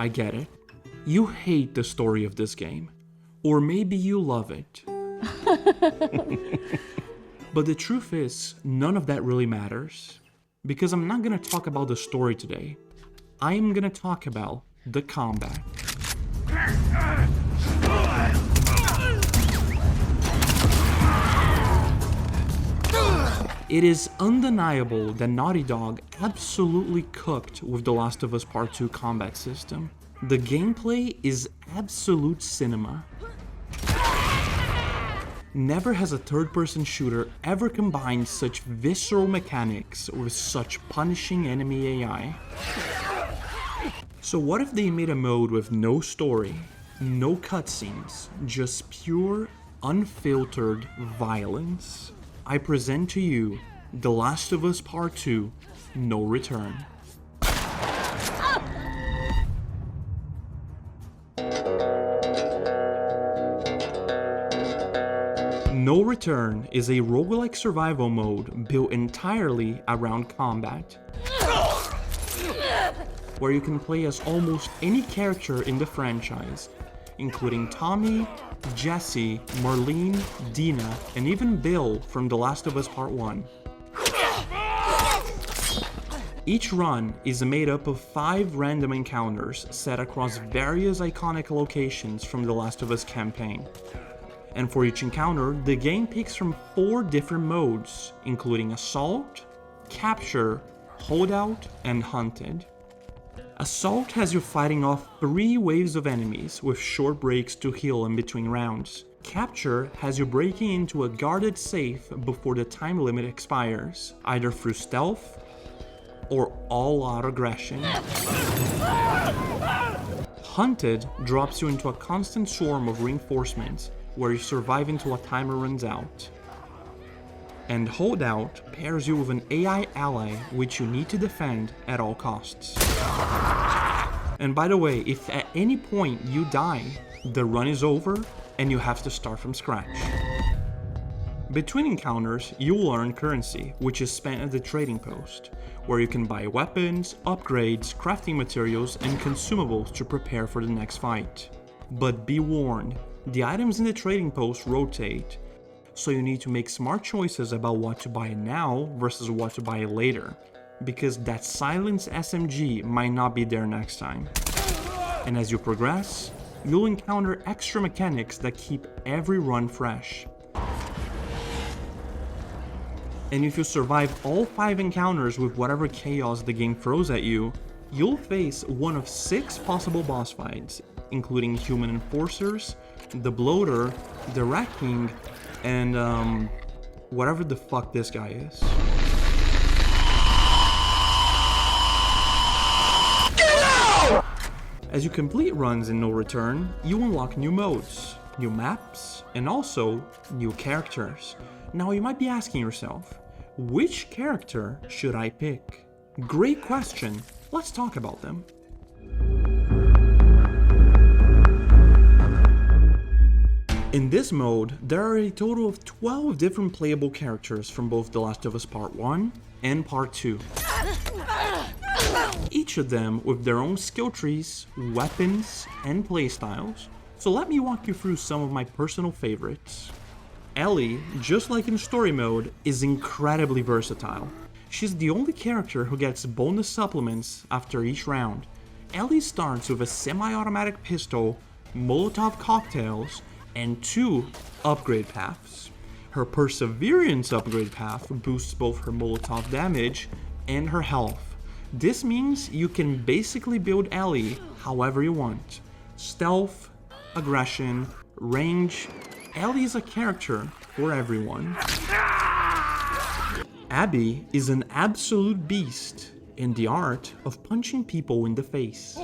I get it. You hate the story of this game. Or maybe you love it. But the truth is, none of that really matters. Because I'm not gonna talk about the story today. I am gonna talk about the combat. It is undeniable that Naughty Dog absolutely cooked with The Last of Us Part 2 combat system. The gameplay is absolute cinema. Never has a third-person shooter ever combined such visceral mechanics with such punishing enemy AI. So what if they made a mode with no story, no cutscenes, just pure, unfiltered violence? I present to you The Last of Us Part 2, No Return. No Return is a roguelike survival mode built entirely around combat, where you can play as almost any character in the franchise, including Tommy, Jesse, Marlene, Dina, and even Bill from The Last of Us Part 1. Each run is made up of 5 random encounters set across various iconic locations from The Last of Us campaign. And for each encounter, the game picks from 4 different modes, including Assault, Capture, Holdout, and Hunted. Assault has you fighting off 3 waves of enemies with short breaks to heal in between rounds. Capture has you breaking into a guarded safe before the time limit expires, either through stealth or all-out aggression. Hunted drops you into a constant swarm of reinforcements where you survive until a timer runs out. And Holdout pairs you with an AI ally which you need to defend at all costs. And by the way, if at any point you die, the run is over and you have to start from scratch. Between encounters, you will earn currency, which is spent at the trading post, where you can buy weapons, upgrades, crafting materials, and consumables to prepare for the next fight. But be warned, the items in the trading post rotate, so you need to make smart choices about what to buy now versus what to buy later, because that silenced SMG might not be there next time. And as you progress, you'll encounter extra mechanics that keep every run fresh. And if you survive all 5 encounters with whatever chaos the game throws at you, you'll face one of 6 possible boss fights, including human enforcers, the bloater, the Rat King, and whatever the fuck this guy is. As you complete runs in No Return, you unlock new modes, new maps, and also new characters. Now you might be asking yourself, which character should I pick? Great question, let's talk about them. In this mode, there are a total of 12 different playable characters from both The Last of Us Part 1 and Part 2. Each of them with their own skill trees, weapons, and playstyles. So let me walk you through some of my personal favorites. Ellie, just like in story mode, is incredibly versatile. She's the only character who gets bonus supplements after each round. Ellie starts with a semi-automatic pistol, Molotov cocktails, and 2 upgrade paths. Her Perseverance upgrade path boosts both her Molotov damage and her health. This means you can basically build Ellie however you want. Stealth, aggression, range. Ellie is a character for everyone. Abby is an absolute beast in the art of punching people in the face.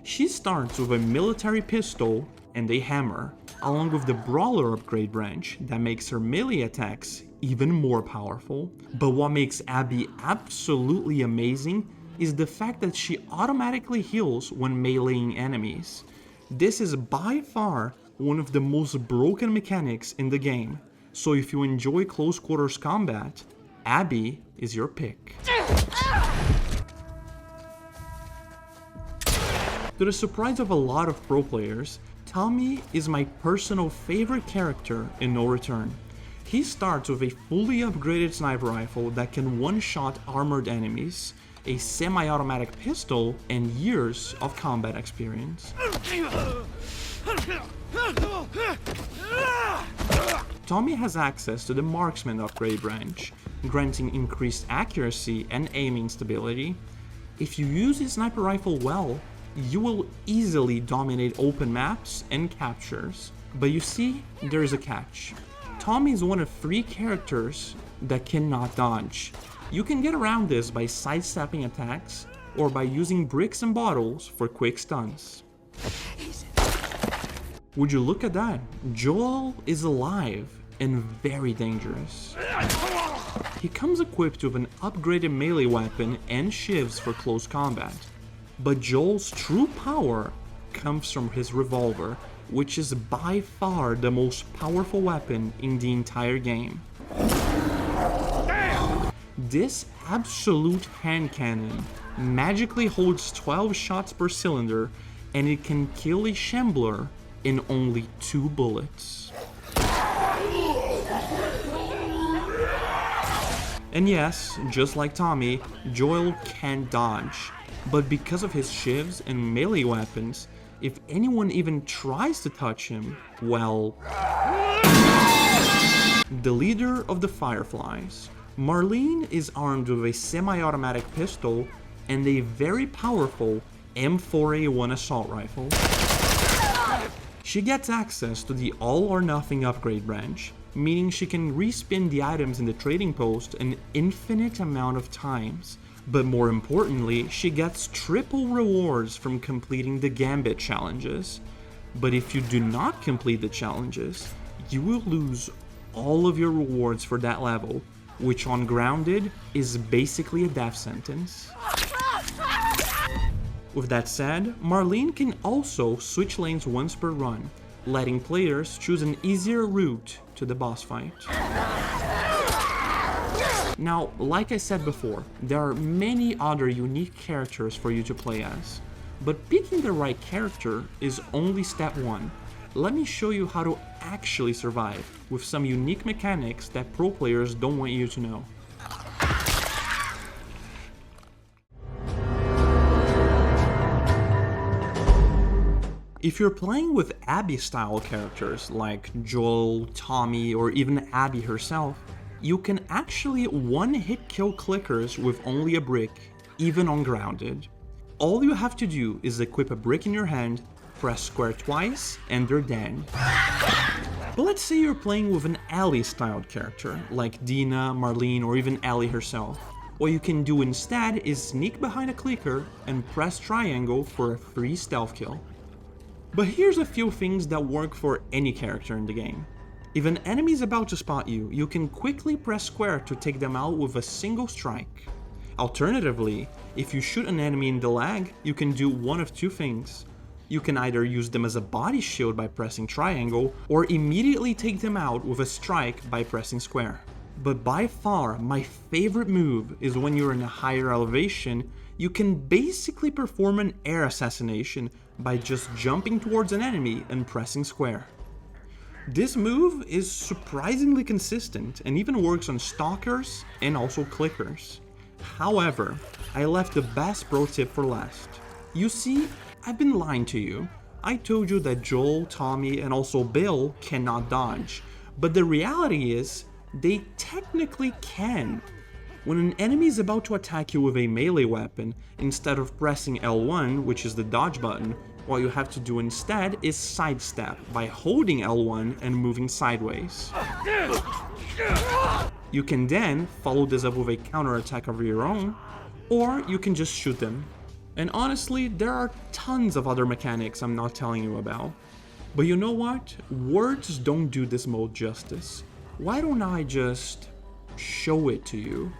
She starts with a military pistol and a hammer, along with the Brawler upgrade branch that makes her melee attacks even more powerful. But what makes Abby absolutely amazing is the fact that she automatically heals when meleeing enemies. This is by far one of the most broken mechanics in the game, so if you enjoy close quarters combat, Abby is your pick. To the surprise of a lot of pro players, Tommy is my personal favorite character in No Return. He starts with a fully upgraded sniper rifle that can one-shot armored enemies, a semi-automatic pistol, and years of combat experience. Tommy has access to the Marksman upgrade branch, granting increased accuracy and aiming stability. If you use his sniper rifle well, you will easily dominate open maps and captures. But you see, there is a catch. Tommy is one of 3 characters that cannot dodge. You can get around this by sidestepping attacks or by using bricks and bottles for quick stuns. Would you look at that? Joel is alive and very dangerous. He comes equipped with an upgraded melee weapon and shivs for close combat. But Joel's true power comes from his revolver, which is by far the most powerful weapon in the entire game. This absolute hand cannon magically holds 12 shots per cylinder, and it can kill a Shambler in only 2 bullets. And yes, just like Tommy, Joel can't dodge, but because of his shivs and melee weapons, if anyone even tries to touch him, well... The leader of the Fireflies, Marlene, is armed with a semi-automatic pistol and a very powerful M4A1 assault rifle. She gets access to the all-or-nothing upgrade branch, meaning she can respin the items in the trading post an infinite amount of times. But more importantly, she gets triple rewards from completing the Gambit challenges. But if you do not complete the challenges, you will lose all of your rewards for that level, which on Grounded is basically a death sentence. With that said, Marlene can also switch lanes once per run, letting players choose an easier route to the boss fight. Now, like I said before, there are many other unique characters for you to play as, but picking the right character is only step 1. Let me show you how to actually survive with some unique mechanics that pro players don't want you to know. If you're playing with Abby-style characters like Joel, Tommy, or even Abby herself, you can actually one-hit kill clickers with only a brick, even on Grounded. All you have to do is equip a brick in your hand, press square twice, and they're dead. But let's say you're playing with an Ellie-styled character, like Dina, Marlene, or even Ellie herself. What you can do instead is sneak behind a clicker and press triangle for a free stealth kill. But here's a few things that work for any character in the game. If an enemy is about to spot you, you can quickly press square to take them out with a single strike. Alternatively, if you shoot an enemy in the leg, you can do one of 2 things. You can either use them as a body shield by pressing triangle, or immediately take them out with a strike by pressing square. But by far, my favorite move is when you're in a higher elevation, you can basically perform an air assassination by just jumping towards an enemy and pressing square. This move is surprisingly consistent and even works on stalkers and also clickers. However, I left the best pro tip for last. You see, I've been lying to you. I told you that Joel, Tommy, and also Bill cannot dodge, but the reality is, they technically can. When an enemy is about to attack you with a melee weapon, instead of pressing L1, which is the dodge button, what you have to do instead is sidestep by holding L1 and moving sideways. You can then follow this up with a counterattack of your own, or you can just shoot them. And honestly, there are tons of other mechanics I'm not telling you about. But you know what? Words don't do this mode justice. Why don't I just show it to you?